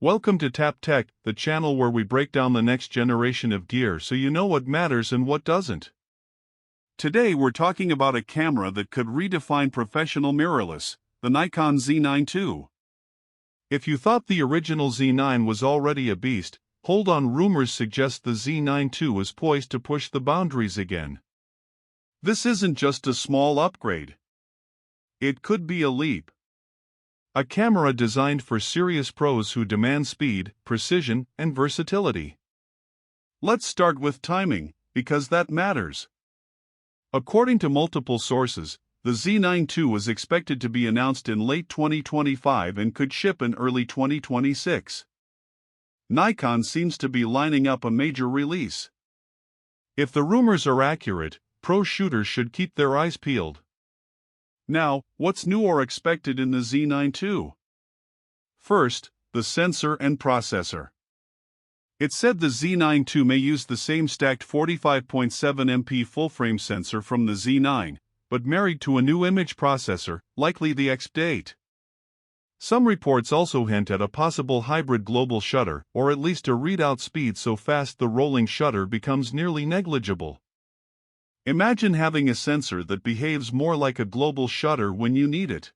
Welcome to Tap Tech, the channel where we break down the next generation of gear so you know what matters and what doesn't. Today we're talking about a camera that could redefine professional mirrorless, the Nikon Z9 II. If you thought the original Z9 was already a beast, hold on, rumors suggest the Z9 II is poised to push the boundaries again. This isn't just a small upgrade. It could be a leap. A camera designed for serious pros who demand speed, precision, and versatility. Let's start with timing, because that matters. According to multiple sources, the Z9 II is expected to be announced in late 2025 and could ship in early 2026. Nikon seems to be lining up a major release. If the rumors are accurate, pro shooters should keep their eyes peeled. Now, what's new or expected in the Z9 II? First, the sensor and processor. It's said the Z9 II may use the same stacked 45.7 MP full-frame sensor from the Z9, but married to a new image processor, likely the EXPEED. Some reports also hint at a possible hybrid global shutter, or at least a readout speed so fast the rolling shutter becomes nearly negligible. Imagine having a sensor that behaves more like a global shutter when you need it.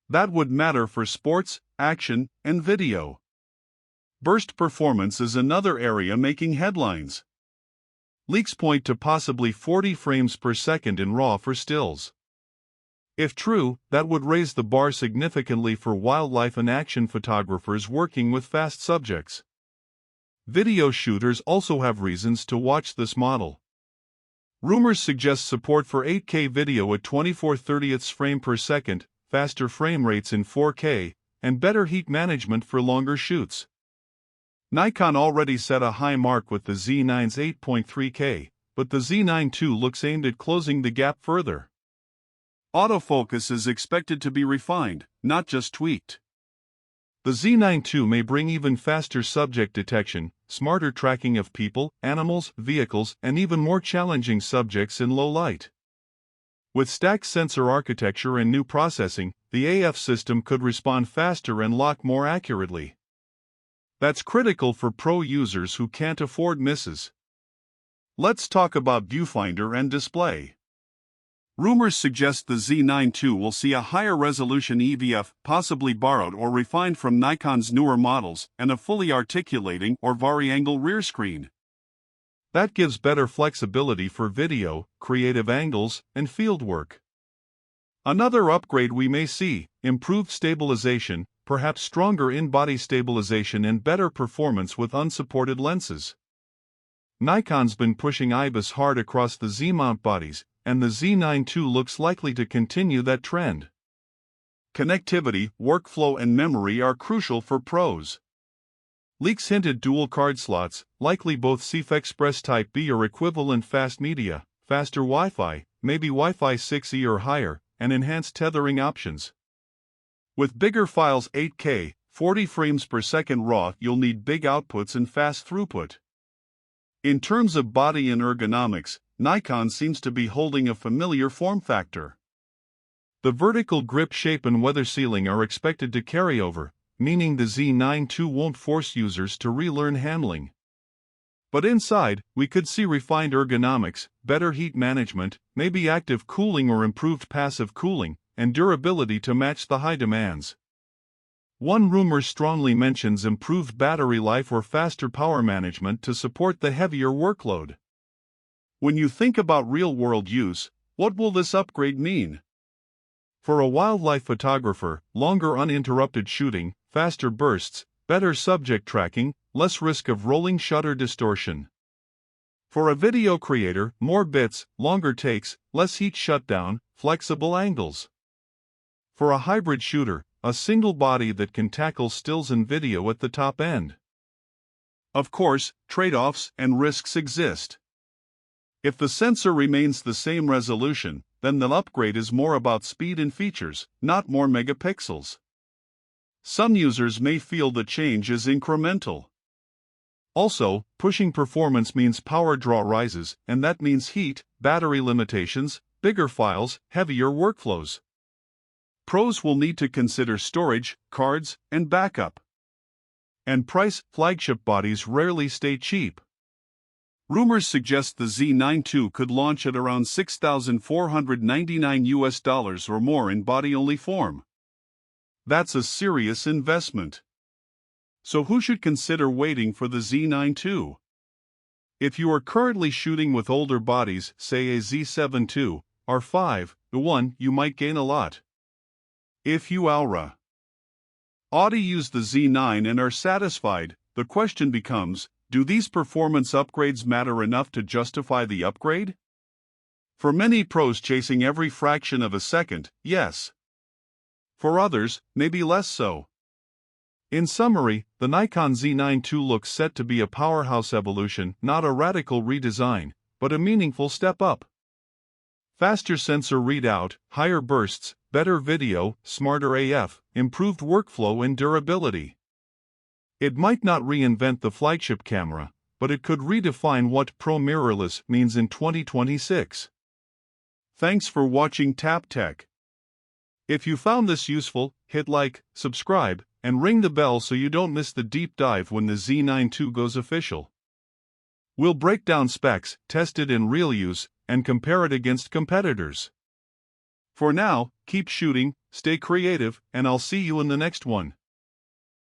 That would matter for sports, action, and video. Burst performance is another area making headlines. Leaks point to possibly 40 frames per second in RAW for stills. If true, that would raise the bar significantly for wildlife and action photographers working with fast subjects. Video shooters also have reasons to watch this model. Rumors suggest support for 8K video at 24/30 frames per second, faster frame rates in 4K, and better heat management for longer shoots. Nikon already set a high mark with the Z9's 8.3K, but the Z9 II looks aimed at closing the gap further. Autofocus is expected to be refined, not just tweaked. The Z9 II may bring even faster subject detection, smarter tracking of people, animals, vehicles, and even more challenging subjects in low light. With stacked sensor architecture and new processing, the AF system could respond faster and lock more accurately. That's critical for pro users who can't afford misses. Let's talk about viewfinder and display. Rumors suggest the Z9 II will see a higher resolution EVF, possibly borrowed or refined from Nikon's newer models, and a fully articulating or vari-angle rear screen. That gives better flexibility for video, creative angles, and field work. Another upgrade we may see: improved stabilization, perhaps stronger in-body stabilization and better performance with unsupported lenses. Nikon's been pushing IBIS hard across the Z-mount bodies, and the Z9 II looks likely to continue that trend. Connectivity, workflow, and memory are crucial for pros. Leaks hinted dual card slots, likely both CF Express Type B or equivalent fast media, faster Wi-Fi, maybe Wi-Fi 6E or higher, and enhanced tethering options. With bigger files 8K, 40 frames per second RAW, you'll need big outputs and fast throughput. In terms of body and ergonomics, Nikon seems to be holding a familiar form factor. The vertical grip shape and weather sealing are expected to carry over, meaning the Z9 II won't force users to relearn handling. But inside, we could see refined ergonomics, better heat management, maybe active cooling or improved passive cooling, and durability to match the high demands. One rumor strongly mentions improved battery life or faster power management to support the heavier workload. When you think about real-world use, what will this upgrade mean? For a wildlife photographer, longer uninterrupted shooting, faster bursts, better subject tracking, less risk of rolling shutter distortion. For a video creator, more bits, longer takes, less heat shutdown, flexible angles. For a hybrid shooter, a single body that can tackle stills and video at the top end. Of course, trade-offs and risks exist. If the sensor remains the same resolution, then the upgrade is more about speed and features, not more megapixels. Some users may feel the change is incremental. Also, pushing performance means power draw rises, and that means heat, battery limitations, bigger files, heavier workflows. Pros will need to consider storage, cards, and backup. And price, flagship bodies rarely stay cheap. Rumors suggest the Z9 II could launch at around $6,499 or more in body-only form. That's a serious investment. So who should consider waiting for the Z9 II? If you are currently shooting with older bodies, say a Z7 II, R5, I, you might gain a lot. If you already use the Z9 and are satisfied, the question becomes, do these performance upgrades matter enough to justify the upgrade? For many pros chasing every fraction of a second, yes. For others, maybe less so. In summary, the Nikon Z9 II looks set to be a powerhouse evolution, not a radical redesign, but a meaningful step up. Faster sensor readout, higher bursts, better video, smarter AF, improved workflow and durability. It might not reinvent the flagship camera, but it could redefine what pro mirrorless means in 2026. Thanks for watching Tap Tech. If you found this useful, hit like, subscribe, and ring the bell so you don't miss the deep dive when the Z9 II goes official. We'll break down specs, test it in real use, and compare it against competitors. For now, keep shooting, stay creative, and I'll see you in the next one.